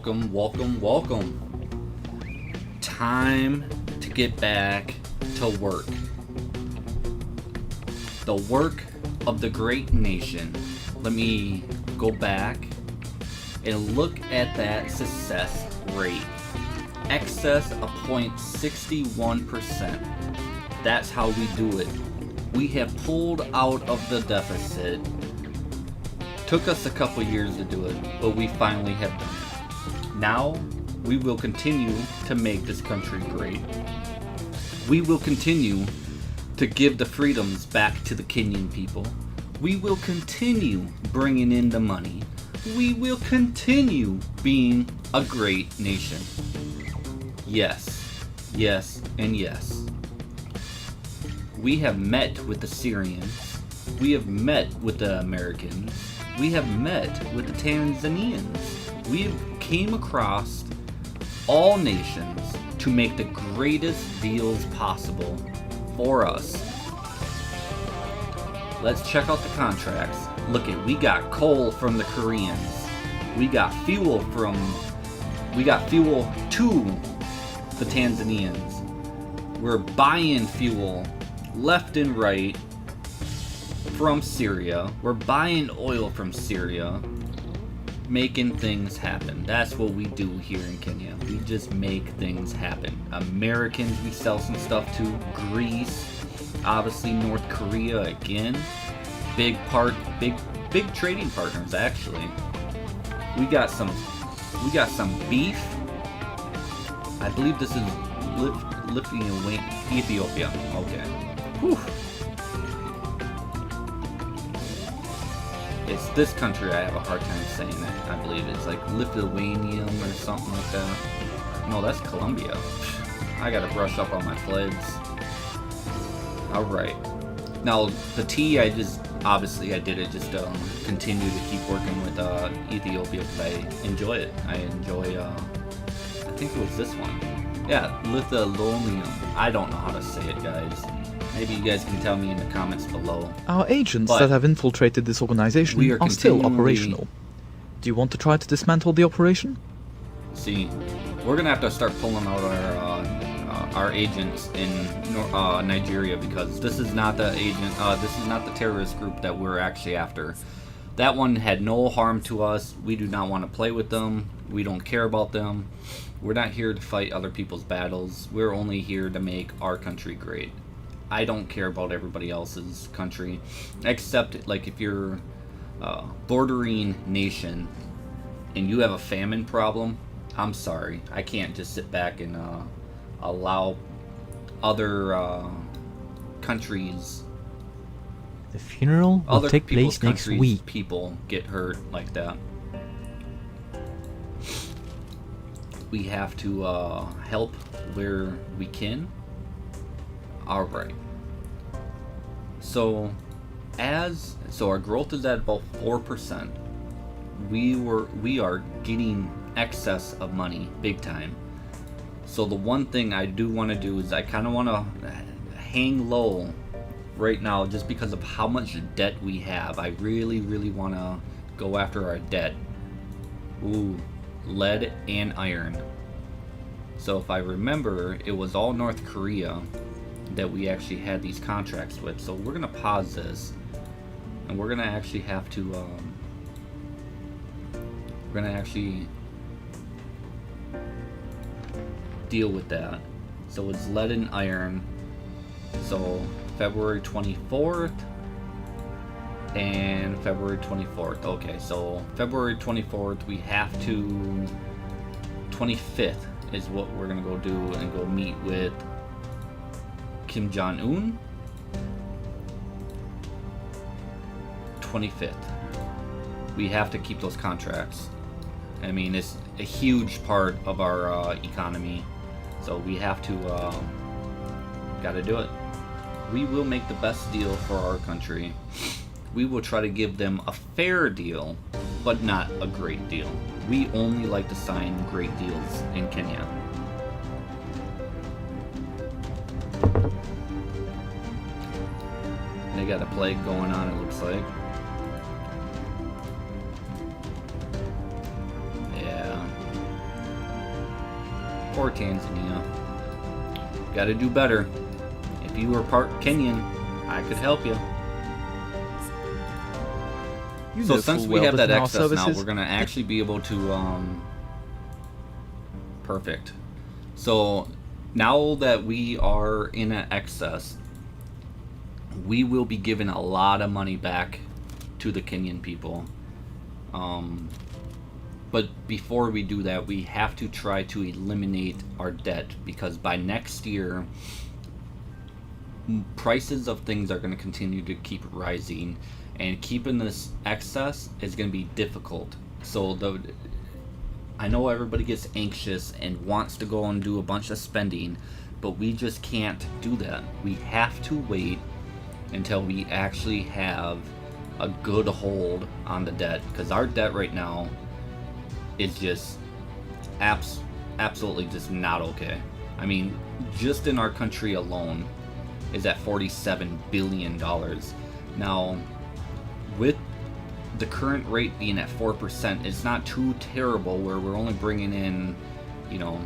Welcome, welcome, welcome. Time to get back to work. The work of the great nation. Let me go back and look at that success rate. Excess of 0.61%. That's how we do it. We have pulled out of the deficit. Took us a couple years to do it, but we finally have done it. Now, we will continue to make this country great. We will continue to give the freedoms back to the Kenyan people. We will continue bringing in the money. We will continue being a great nation. Yes, yes, and yes. We have met with the Syrians. We have met with the Americans. We have met with the Tanzanians. We came across all nations to make the greatest deals possible for us. Let's check out the contracts. Look at, we got coal from the Koreans. We got fuel to the Tanzanians. We're buying fuel left and right from Syria. We're buying oil from Syria, making things happen. That's what we do here in Kenya. We just make things happen. Americans, we sell some stuff to. Greece, obviously North Korea again. Big trading partners actually. We got some beef. I believe this is Ethiopia. Okay. Whew. It's this country I have a hard time saying it. I believe it's like Lithuania or something like that. No, that's Colombia. I gotta brush up on my flags. Alright. Now, the tea, I did it just to continue to keep working with Ethiopia because I enjoy it. I enjoy, I think it was this one. Yeah, Lithuania. I don't know how to say it, guys. Maybe you guys can tell me in the comments below. Our agents that have infiltrated this organization are still operational. Do you want to try to dismantle the operation? See, we're gonna have to start pulling out our agents in Nigeria because this is not the this is not the terrorist group that we're actually after. That one had no harm to us. We do not want to play with them. We don't care about them. We're not here to fight other people's battles. We're only here to make our country great. I don't care about everybody else's country, except like if you're a bordering nation and you have a famine problem, I'm sorry. I can't just sit back and allow other countries. The funeral will take place next week. People get hurt like that. We have to help where we can. Alright. So our growth is at about 4%. We are getting excess of money big time. So the one thing I do want to do is I kind of want to hang low right now just because of how much debt we have. I really want to go after our debt. Ooh, lead and iron. So if I remember, it was all North Korea that we actually had these contracts with. So we're gonna pause this and we're gonna actually have to we're gonna actually deal with that. So it's lead and iron. So February 24th and February 24th. Okay, so February 24th we have to 25th is what we're gonna go do and go meet with Kim Jong-un. 25th. We have to keep those contracts. I mean, it's a huge part of our economy, so we have to gotta do it. We will make the best deal for our country. We will try to give them a fair deal, but not a great deal. We only like to sign great deals in Kenya. They got a plague going on, it looks like. Yeah. power, Tanzania. Gotta do better. If you were part Kenyan, I could help you. So since we have that excess now, we're gonna actually be able to, perfect. So now that we are in an excess, we will be giving a lot of money back to the Kenyan people. But before we do that, we have to try to eliminate our debt, because by next year, prices of things are going to continue to keep rising, and keeping this excess is going to be difficult. So I know everybody gets anxious and wants to go and do a bunch of spending, but we just can't do that. We have to wait until we actually have a good hold on the debt, because our debt right now is just absolutely just not okay. I mean, just in our country alone is at $47 billion. Now, with the current rate being at 4%, it's not too terrible where we're only bringing in, you know,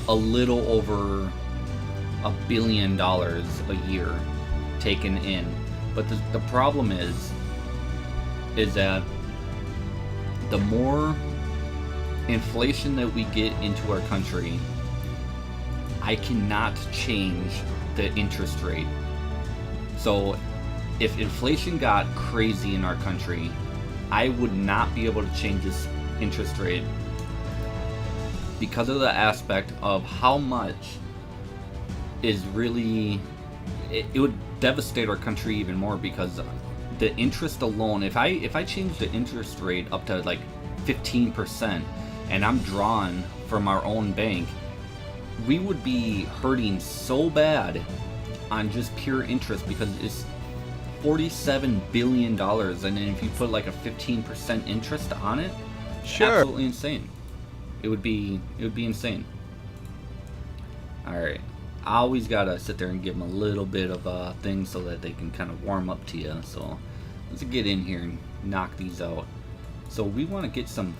a little over $1 billion a year taken in. But the problem is that the more inflation that we get into our country, I cannot change the interest rate. So if inflation got crazy in our country, I would not be able to change this interest rate, because of the aspect of how much is really, it would devastate our country even more, because the interest alone, if I change the interest rate up to like 15% and I'm drawn from our own bank, we would be hurting so bad on just pure interest, because it's $47 billion, and then if you put like a 15% interest on it, sure, absolutely insane. It would be insane. All right, I always gotta sit there and give them a little bit of things so that they can kind of warm up to you. So let's get in here and knock these out. So we want to get some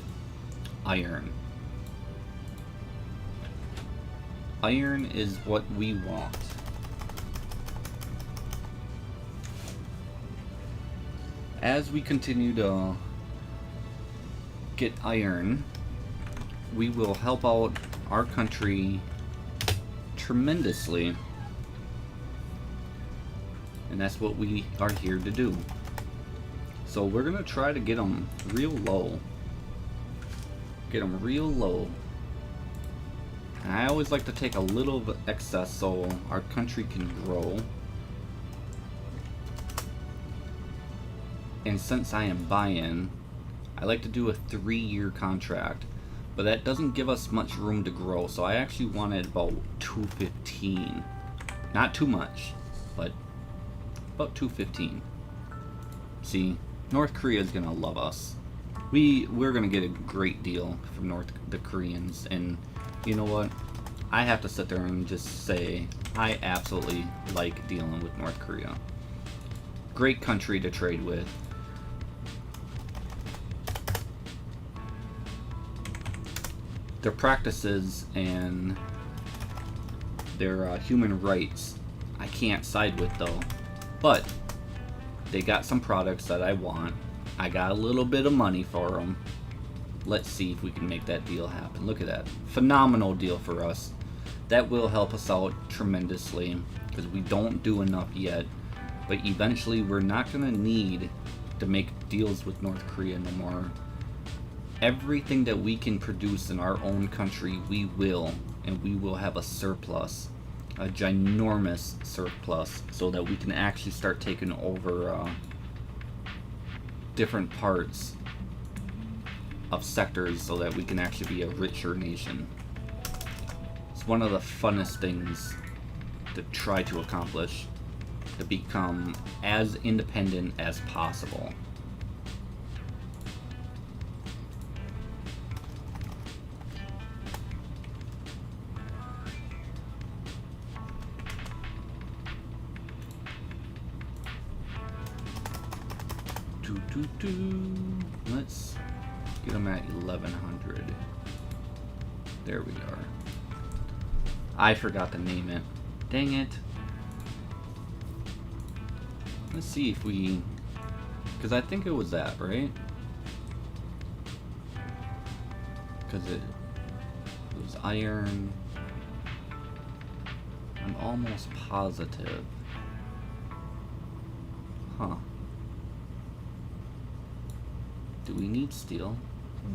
iron. Iron is what we want. As we continue to get iron, we will help out our country tremendously. And that's what we are here to do. So we're going to try to get them real low. Get them real low. And I always like to take a little of excess so our country can grow. And since I am buying, I like to do a 3-year contract, but that doesn't give us much room to grow. So I actually wanted about 215. Not too much, but about 215. See, North Korea is gonna love us. We're gonna get a great deal from the Koreans, and you know what? I have to sit there and just say I absolutely like dealing with North Korea. Great country to trade with. Their practices and their human rights, I can't side with though. But they got some products that I want. I got a little bit of money for them. Let's see if we can make that deal happen. Look at that. Phenomenal deal for us. That will help us out tremendously, because we don't do enough yet. But eventually we're not going to need to make deals with North Korea no more. Everything that we can produce in our own country, we will. And we will have a surplus. A ginormous surplus, so that we can actually start taking over different parts of sectors, so that we can actually be a richer nation. It's one of the funnest things to try to accomplish, to become as independent as possible. Let's get them at 1100. There we are. I forgot to name it. Dang it. Let's see if we... Because I think it was that, right? Because it was iron. I'm almost positive. Huh. Do we need steel?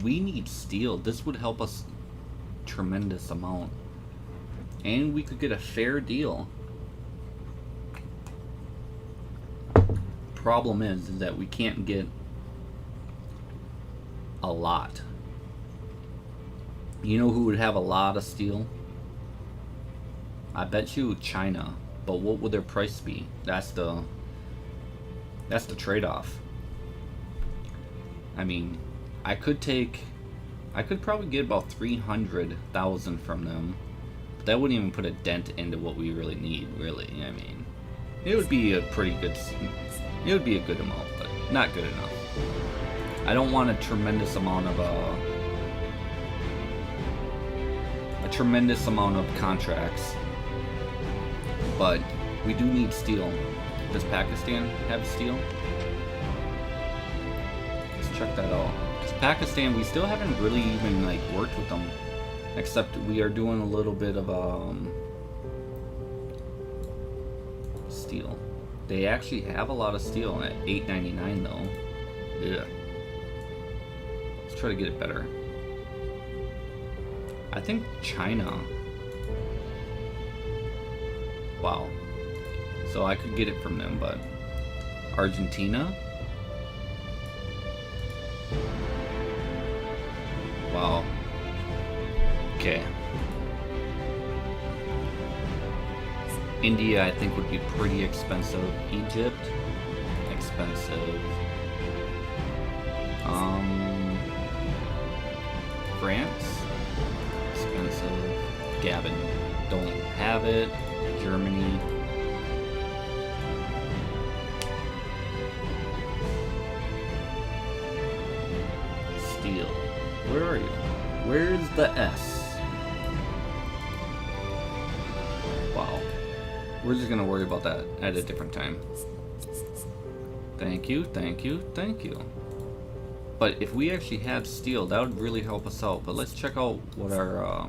We need steel. This would help us tremendous amount. And we could get a fair deal. Problem is that we can't get a lot. You know who would have a lot of steel? I bet you China. But what would their price be? That's the trade-off. I mean, I could probably get about 300,000 from them. But that wouldn't even put a dent into what we really need, really. I mean, it would be a pretty good... It would be a good amount, but not good enough. I don't want a tremendous amount of contracts, but we do need steel. Does Pakistan have steel? Let's check that out. Because Pakistan, we still haven't really even like worked with them, except we are doing a little bit of steel. They actually have a lot of steel at $8.99 though. Yeah. Let's try to get it better. I think China. Wow. So I could get it from them, but Argentina? Wow. Okay. India, I think, would be pretty expensive. Egypt, expensive. France, expensive. Gavin, don't have it. Germany. Steel. Where are you? Where's the S? Wow. We're just gonna worry about that at a different time. Thank you, thank you, thank you. But if we actually had steel, that would really help us out. But let's check out what our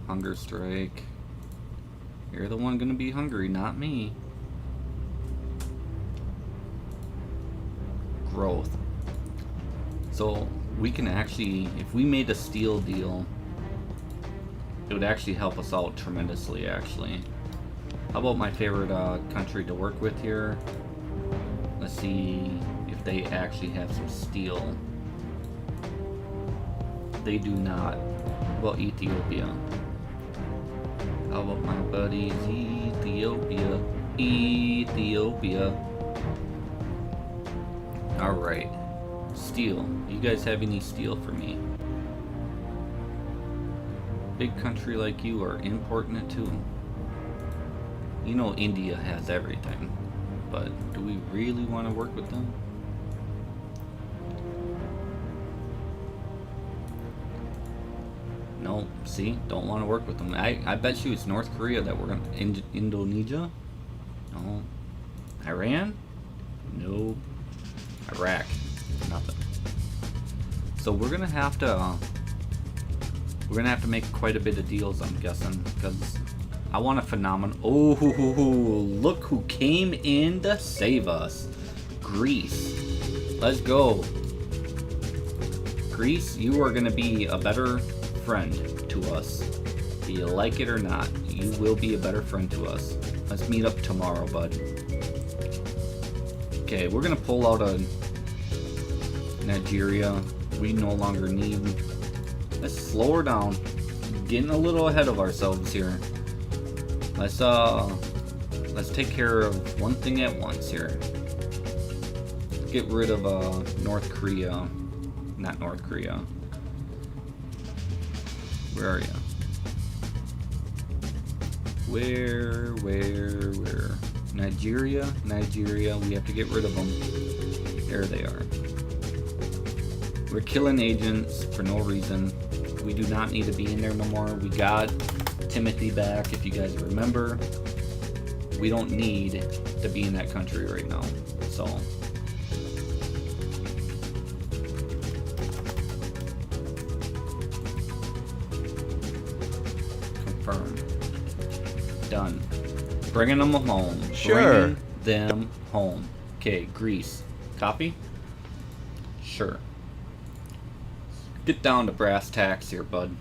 hunger strike. You're the one gonna be hungry, not me. Growth. So we can actually, if we made a steel deal, it would actually help us out tremendously, actually. How about my favorite country to work with here? Let's see if they actually have some steel. They do not. Well, Ethiopia. How about my buddies? Ethiopia. Ethiopia. Alright. Steel. You guys have any steel for me? Big country like you are importing it too. You know India has everything, but do we really want to work with them? No, see, don't want to work with them. I bet you it's North Korea that we're gonna. Indonesia? No. Iran? No. Iraq? Nothing. So we're gonna have to. We're gonna have to make quite a bit of deals, I'm guessing, because I want a phenomenon. Oh, look who came in to save us. Greece. Let's go. Greece, you are gonna be a better friend to us. Do you like it or not? You will be a better friend to us. Let's meet up tomorrow, bud. Okay, we're gonna pull out a Nigeria. We no longer need. Let's slow her down. Getting a little ahead of ourselves here. Let's take care of one thing at once here. Get rid of North Korea. Not North Korea. Where are you? Where? Nigeria? We have to get rid of them. There they are. We're killing agents for no reason. We do not need to be in there no more. We got Timothy back, if you guys remember. We don't need to be in that country right now. So confirm. Done. Bringing them home. Sure. Bringing them home. Okay, Greece. Copy? Sure. Get down to brass tacks here, bud.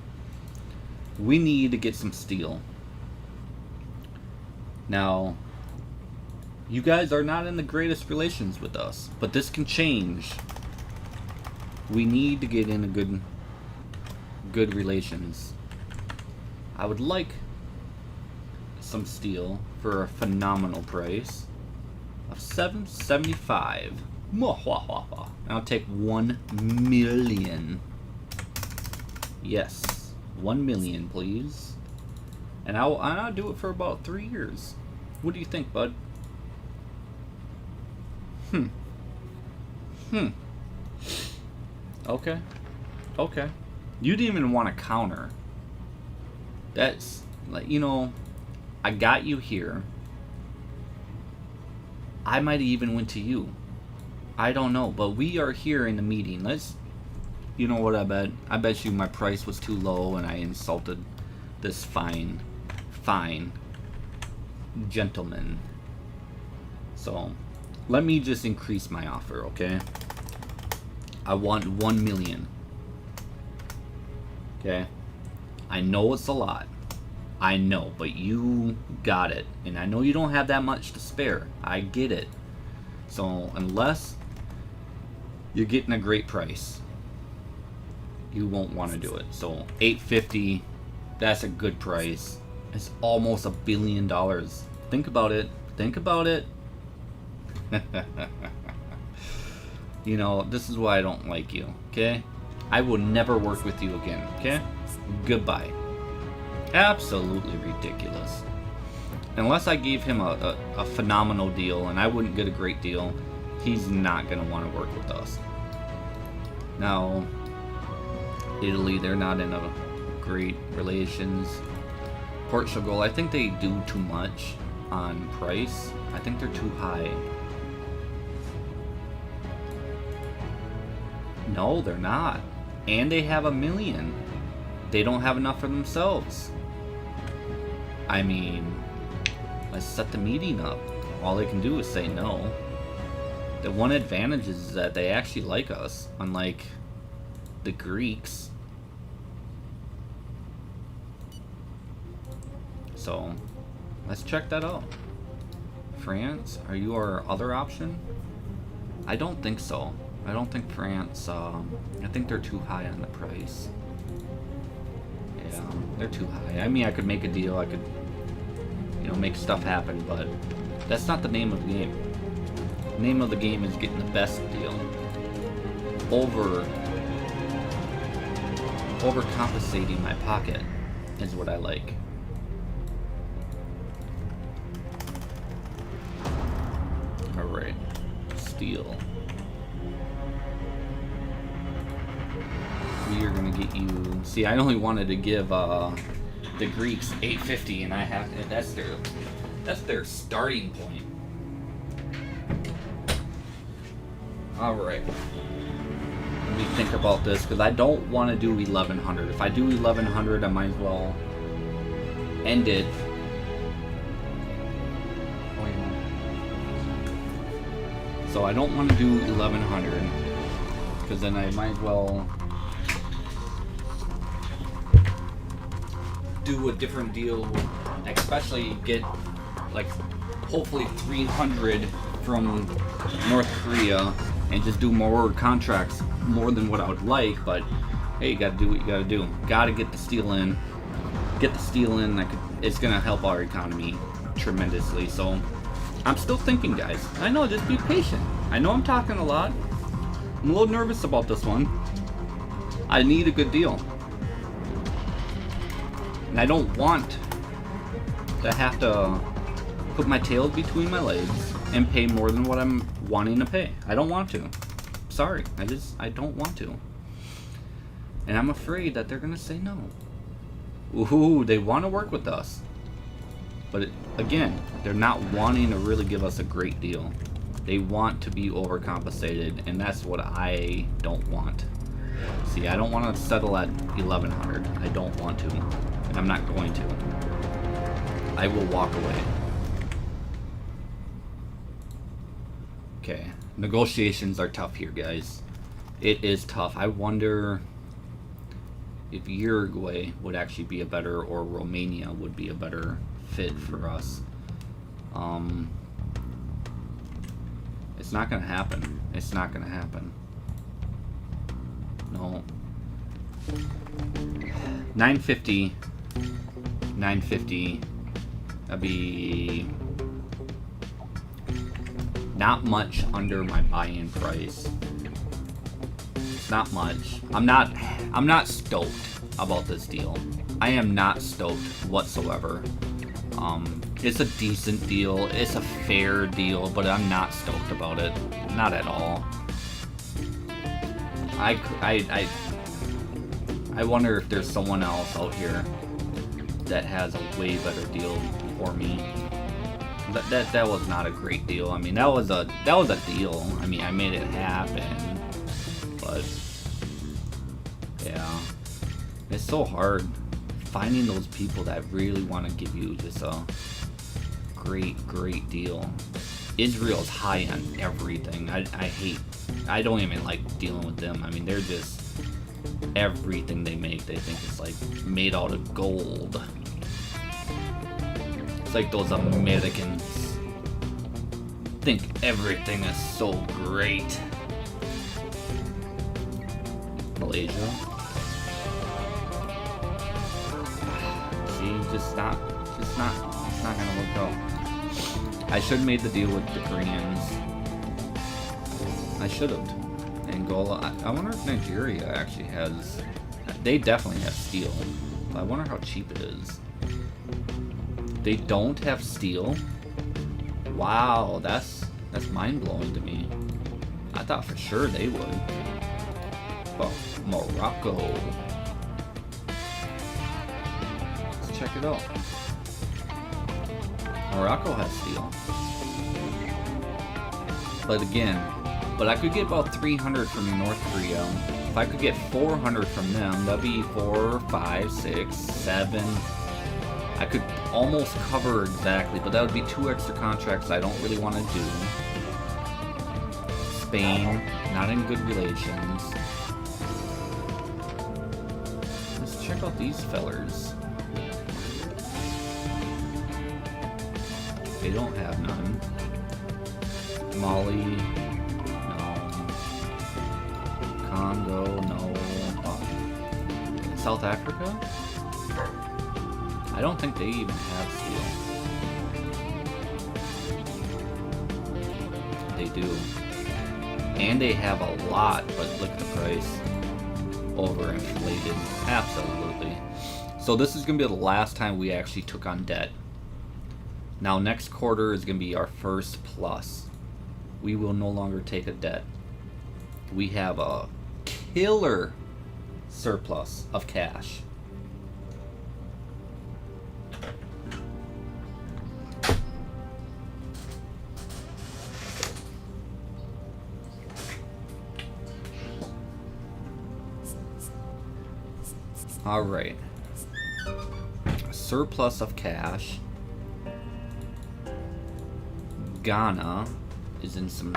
We need to get some steel. Now, you guys are not in the greatest relations with us, but this can change. We need to get in a good relations. I would like some steel for a phenomenal price of $775. I'll take 1 million. Yes, 1 million, please. And I'll do it for about 3 years. What do you think, bud? Okay. Okay. You didn't even want to counter. That's, like, you know, I got you here. I might have even went to you. I don't know, but we are here in the meeting. Let's, you know what I bet? I bet you my price was too low and I insulted this fine gentleman. So, let me just increase my offer, okay? I want 1 million. Okay? I know it's a lot. I know, but you got it. And I know you don't have that much to spare. I get it. So, unless you're getting a great price, you won't want to do it. So, $850, that's a good price. It's almost $1 billion. Think about it. Think about it. You know, this is why I don't like you, okay? I will never work with you again, okay? Goodbye. Absolutely ridiculous. Unless I gave him a phenomenal deal, and I wouldn't get a great deal, he's not going to want to work with us. Now, Italy, they're not in a great relations. Portugal, I think they do too much on price. I think they're too high. No, they're not. And they have 1 million. They don't have enough for themselves. I mean, let's set the meeting up. All they can do is say no. The one advantage is that they actually like us, unlike the Greeks. So, let's check that out. France, are you our other option? I don't think so. I don't think France, I think they're too high on the price. Yeah, they're too high. I mean, I could make a deal, I could, you know, make stuff happen, but that's not the name of the game. The name of the game is getting the best deal. Overcompensating my pocket is what I like. Alright, steel. We are gonna get you. See, I only wanted to give the Greeks $850, and I have that's their starting point. All right. Let me think about this because I don't want to do 1100. If I do 1100, I might as well end it. So I don't want to do 1100 because then I might as well do a different deal, especially get like hopefully 300 from North Korea and just do more contracts, more than what I would like, but hey, you gotta do what you gotta do. Gotta get the steel in. Get the steel in, it's gonna help our economy tremendously. So I'm still thinking, guys. I know, just be patient. I know I'm talking a lot. I'm a little nervous about this one. I need a good deal. And I don't want to have to put my tail between my legs and pay more than what I'm wanting to pay. I don't want to. Sorry, I don't want to. And I'm afraid that they're gonna say no. Ooh, they want to work with us. But again, they're not wanting to really give us a great deal. They want to be overcompensated, and that's what I don't want. See, I don't want to settle at 1100. I don't want to, and I'm not going to. I will walk away. Okay, negotiations are tough here, guys. It is tough. I wonder if Uruguay would actually be a better, or Romania would be a better fit for us. It's not gonna happen. It's not gonna happen. No. 950. 950. That'd be not much under my buy-in price. It's not much. I'm not stoked about this deal. I am not stoked whatsoever. It's a decent deal. It's a fair deal, but I'm not stoked about it. Not at all. I wonder if there's someone else out here that has a way better deal for me. That was not a great deal. I mean, that was a deal. I mean, I made it happen, but yeah, it's so hard finding those people that really want to give you just a great deal. Israel's high on everything. I don't even like dealing with them. I mean, they're just, everything they make, they think it's like made out of gold. It's like those Americans think everything is so great. Malaysia. See, it's not gonna work out. I should have made the deal with the Koreans. I should have. Angola. I wonder if Nigeria actually has. They definitely have steel. I wonder how cheap it is. They don't have steel. Wow, that's mind blowing to me. I thought for sure they would. Oh, Morocco. Let's check it out. Morocco has steel. But again, I could get about 300 from North Korea. If I could get 400 from them, that'd be 4, 5, 6, 7. I could almost cover exactly, but that would be 2 extra contracts I don't really want to do. Spain, not in good relations. Let's check out these fellers. They don't have none. Mali, no. Congo, no. South Africa? I don't think they even have steel. They do. And they have a lot, but look at the price. Overinflated. Absolutely. So this is going to be the last time we actually took on debt. Now next quarter is going to be our first plus. We will no longer take a debt. We have a killer surplus of cash. All right. A surplus of cash. Ghana is in some.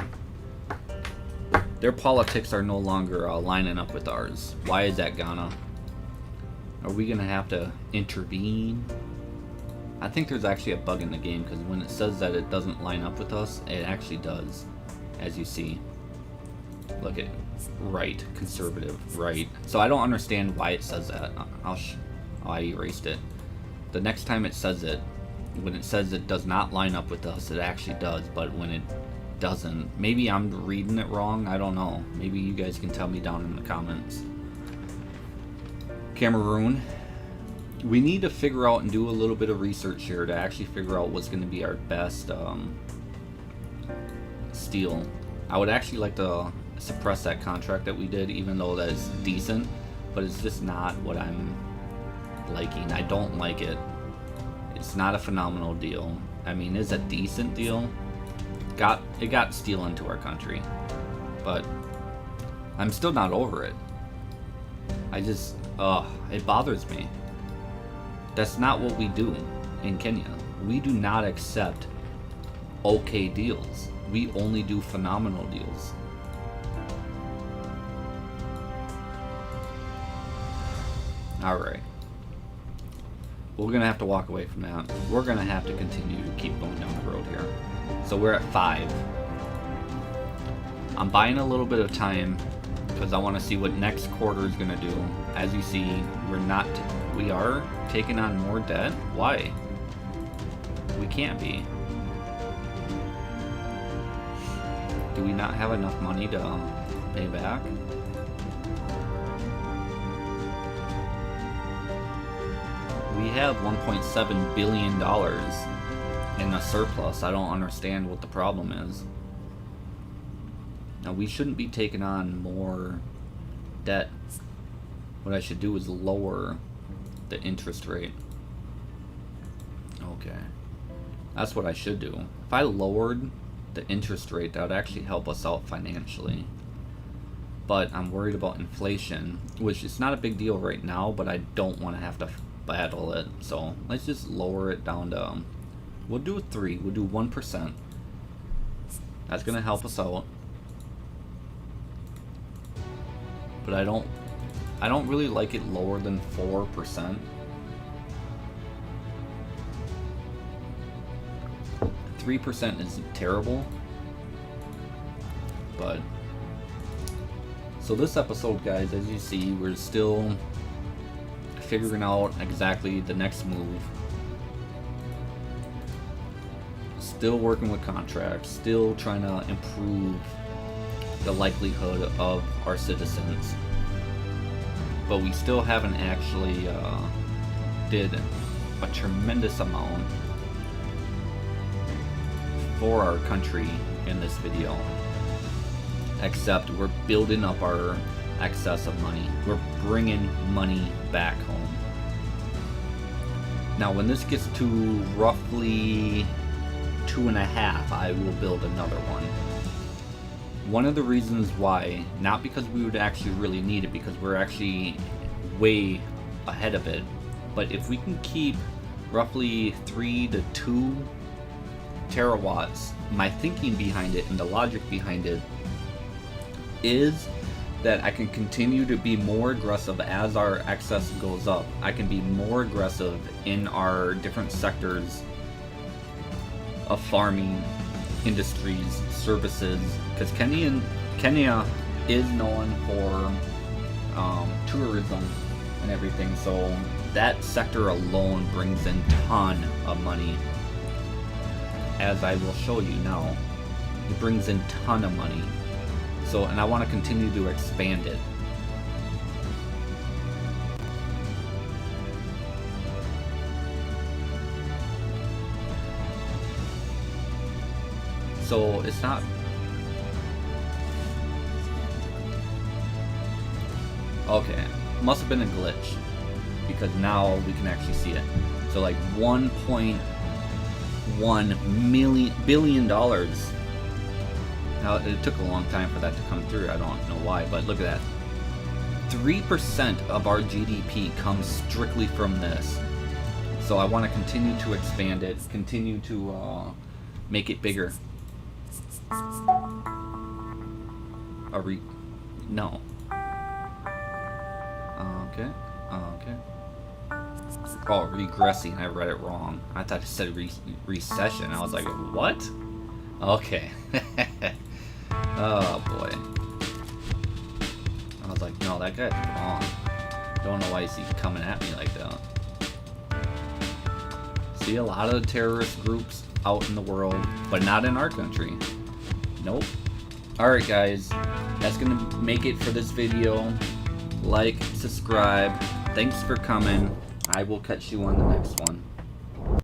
Their politics are no longer lining up with ours. Why is that, Ghana? Are we gonna have to intervene? I think there's actually a bug in the game, because when it says that it doesn't line up with us, it actually does, as you see. Look at right, conservative, right. So I don't understand why it says that. I erased it. The next time it says it, when it says it does not line up with us, it actually does. But when it doesn't, maybe I'm reading it wrong. I don't know. Maybe you guys can tell me down in the comments. Cameroon. We need to figure out and do a little bit of research here to actually figure out what's going to be our best steel. I would actually like to suppress that contract that we did, even though that is decent. but it's just not what I'm liking. I don't like it. It's not a phenomenal deal. I mean, it's a decent deal. It got steel into our country, but I'm still not over it. I just, it bothers me. That's not what we do in Kenya. We do not accept okay deals. We only do phenomenal deals. Alright. We're gonna have to walk away from that. We're gonna have to continue to keep going down the road here. So we're at 5. I'm buying a little bit of time because I want to see what next quarter is gonna do. As you see, we are taking on more debt. Why? We can't be. Do we not have enough money to pay back? We have $1.7 billion in a surplus. I don't understand what the problem is. Now, we shouldn't be taking on more debt. What I should do is lower the interest rate. Okay. That's what I should do. If I lowered the interest rate, that would actually help us out financially. But I'm worried about inflation, which is not a big deal right now, but I don't want to have to battle it. So let's just lower it down to, we'll do a 3, we'll do 1%. That's gonna help us out. But I don't really like it lower than 4%. 3% is terrible. But so this episode, guys, as you see, we're still figuring out exactly the next move. Still working with contracts, still trying to improve the likelihood of our citizens. But we still haven't actually did a tremendous amount for our country in this video. Except we're building up our excess of money. We're bringing money back home. Now, when this gets to roughly 2.5, I will build another one. One of the reasons why, not because we would actually really need it, because we're actually way ahead of it, but if we can keep roughly 3 to 2 terawatts, my thinking behind it and the logic behind it is that I can continue to be more aggressive as our excess goes up. I can be more aggressive in our different sectors of farming, industries, services, because Kenya is known for tourism and everything, so that sector alone brings in a ton of money. As I will show you now, it brings in a ton of money. So, and I want to continue to expand it. So it's not. Okay, must have been a glitch because now we can actually see it. So like $1.1 billion. Now, it took a long time for that to come through. I don't know why, but look at that. 3% of our GDP comes strictly from this. So I want to continue to expand it, continue to make it bigger. No. Okay. Okay. Oh, regressing. I read it wrong. I thought it said recession. I was like, what? Okay. Oh boy. I was like, no, that guy's wrong. Don't know why he's coming at me like that. See a lot of terrorist groups out in the world, but not in our country. Nope. Alright guys, that's gonna make it for this video. Like, subscribe. Thanks for coming. I will catch you on the next one.